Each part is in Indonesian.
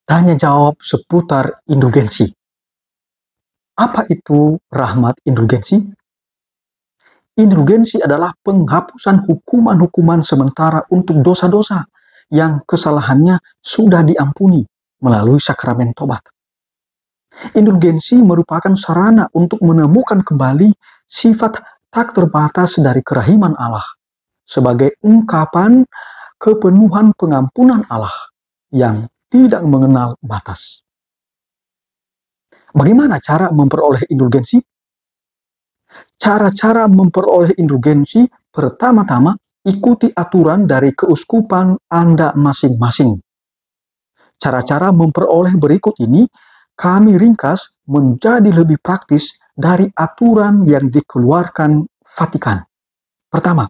Tanya jawab seputar indulgensi. Apa itu rahmat indulgensi? Indulgensi adalah penghapusan hukuman-hukuman sementara untuk dosa-dosa yang kesalahannya sudah diampuni melalui sakramen tobat. Indulgensi merupakan sarana untuk menemukan kembali sifat tak terbatas dari kerahiman Allah sebagai ungkapan kepenuhan pengampunan Allah yang tidak mengenal batas. Bagaimana cara memperoleh indulgensi? Cara-cara memperoleh indulgensi pertama-tama ikuti aturan dari keuskupan Anda masing-masing. Cara-cara memperoleh berikut ini kami ringkas menjadi lebih praktis dari aturan yang dikeluarkan Vatikan. Pertama,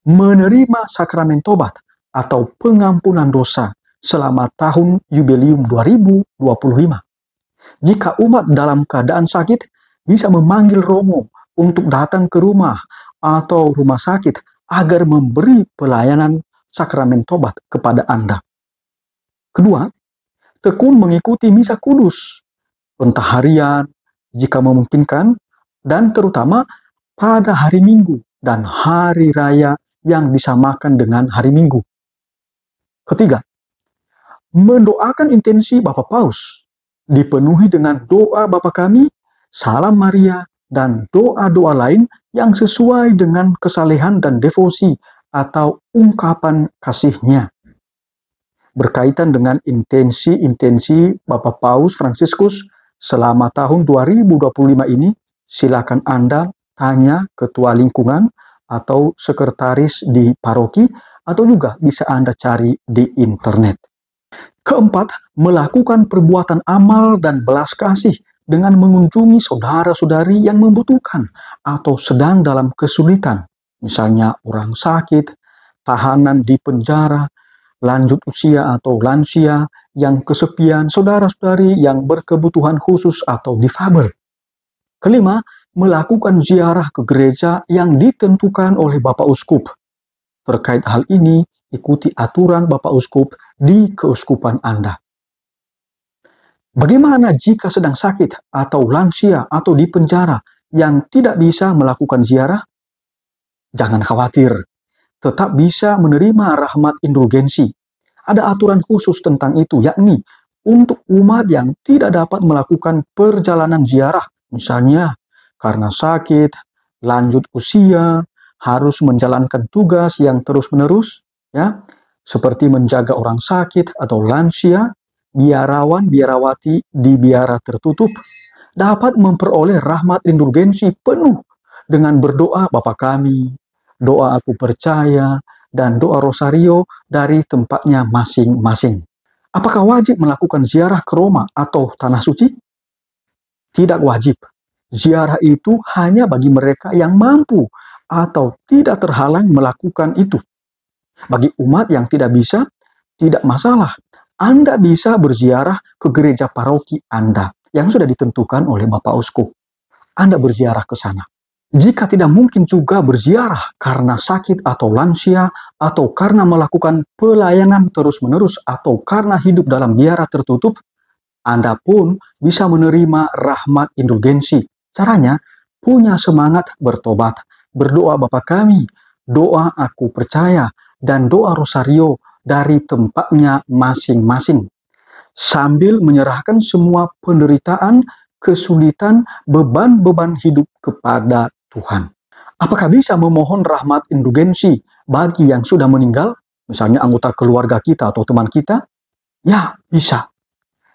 menerima sakramen tobat atau pengampunan dosa selama tahun Yubileum 2025. Jika umat dalam keadaan sakit, bisa memanggil romo untuk datang ke rumah atau rumah sakit agar memberi pelayanan sakramen tobat kepada Anda. Kedua, tekun mengikuti misa kudus, entah harian, jika memungkinkan, dan terutama pada hari Minggu dan hari raya yang disamakan dengan hari Minggu. Ketiga, mendoakan intensi Bapak Paus, dipenuhi dengan doa Bapa Kami, Salam Maria, dan doa-doa lain yang sesuai dengan kesalehan dan devosi atau ungkapan kasihnya. Berkaitan dengan intensi-intensi Bapak Paus Fransiskus selama tahun 2025 ini, silakan Anda tanya ketua lingkungan atau sekretaris di paroki, atau juga bisa Anda cari di internet. Keempat, melakukan perbuatan amal dan belas kasih dengan mengunjungi saudara-saudari yang membutuhkan atau sedang dalam kesulitan, misalnya orang sakit, tahanan di penjara, lanjut usia atau lansia yang kesepian, saudara-saudari yang berkebutuhan khusus atau difabel. Kelima, melakukan ziarah ke gereja yang ditentukan oleh Bapak Uskup. Terkait hal ini, ikuti aturan Bapak Uskup di keuskupan Anda. Bagaimana jika sedang sakit atau lansia atau di penjara yang tidak bisa melakukan ziarah? Jangan khawatir, tetap bisa menerima rahmat indulgensi. Ada aturan khusus tentang itu, yakni untuk umat yang tidak dapat melakukan perjalanan ziarah, misalnya karena sakit, lanjut usia, harus menjalankan tugas yang terus-menerus, ya, seperti menjaga orang sakit atau lansia, biarawan, biarawati di biara tertutup, dapat memperoleh rahmat indulgensi penuh dengan berdoa Bapa Kami, doa Aku Percaya, dan doa Rosario dari tempatnya masing-masing. Apakah wajib melakukan ziarah ke Roma atau Tanah Suci? Tidak wajib. Ziarah itu hanya bagi mereka yang mampu atau tidak terhalang melakukan itu. Bagi umat yang tidak bisa, tidak masalah. Anda bisa berziarah ke gereja paroki Anda yang sudah ditentukan oleh Bapak Uskup. Anda berziarah ke sana. Jika tidak mungkin juga berziarah karena sakit atau lansia, atau karena melakukan pelayanan terus-menerus, atau karena hidup dalam biara tertutup, Anda pun bisa menerima rahmat indulgensi. Caranya, punya semangat bertobat, berdoa Bapa Kami, doa Aku Percaya, dan doa Rosario dari tempatnya masing-masing, sambil menyerahkan semua penderitaan, kesulitan, beban-beban hidup kepada Tuhan. Apakah bisa memohon rahmat indulgensi bagi yang sudah meninggal, misalnya anggota keluarga kita atau teman kita? Ya, bisa.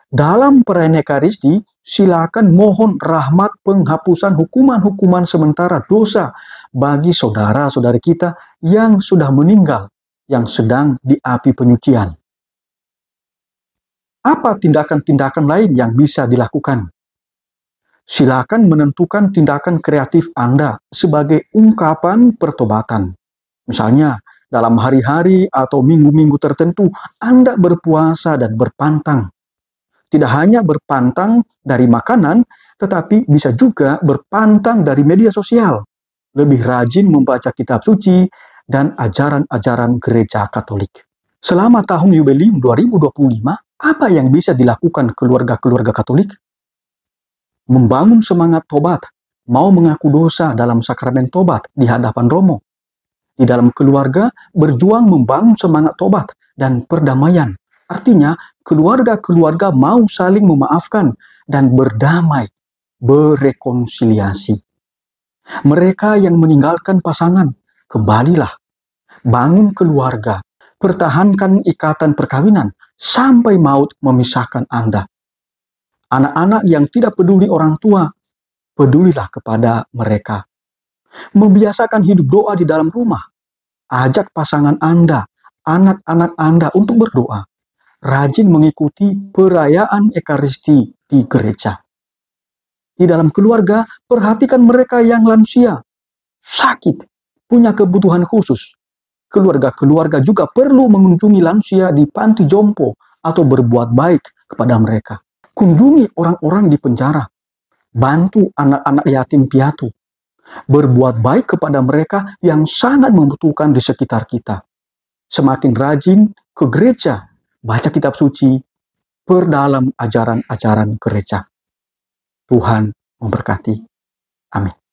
Dalam perayaan Ekaristi, silakan mohon rahmat penghapusan hukuman-hukuman sementara dosa bagi saudara-saudari kita yang sudah meninggal, yang sedang di api penyucian. Apa tindakan-tindakan lain yang bisa dilakukan? Silakan menentukan tindakan kreatif Anda sebagai ungkapan pertobatan. Misalnya, dalam hari-hari atau minggu-minggu tertentu, Anda berpuasa dan berpantang. Tidak hanya berpantang dari makanan, tetapi bisa juga berpantang dari media sosial. Lebih rajin membaca kitab suci dan ajaran-ajaran gereja Katolik. Selama tahun Yubileum 2025, Apa yang bisa dilakukan keluarga-keluarga Katolik? Membangun semangat tobat, mau mengaku dosa dalam sakramen tobat di hadapan Romo. Di dalam keluarga, berjuang membangun semangat tobat dan perdamaian. Artinya, keluarga-keluarga mau saling memaafkan dan berdamai, berekonsiliasi. Mereka yang meninggalkan pasangan, kembalilah, bangun keluarga, pertahankan ikatan perkawinan sampai maut memisahkan Anda. Anak-anak yang tidak peduli orang tua, pedulilah kepada mereka. Membiasakan hidup doa di dalam rumah. Ajak pasangan Anda, anak-anak Anda untuk berdoa. Rajin mengikuti perayaan Ekaristi di gereja. Di dalam keluarga, perhatikan mereka yang lansia, sakit, punya kebutuhan khusus. Keluarga-keluarga juga perlu mengunjungi lansia di panti jompo atau berbuat baik kepada mereka. Kunjungi orang-orang di penjara. Bantu anak-anak yatim piatu. Berbuat baik kepada mereka yang sangat membutuhkan di sekitar kita. Semakin rajin ke gereja, baca kitab suci, perdalam ajaran-ajaran gereja. Tuhan memberkati. Amin.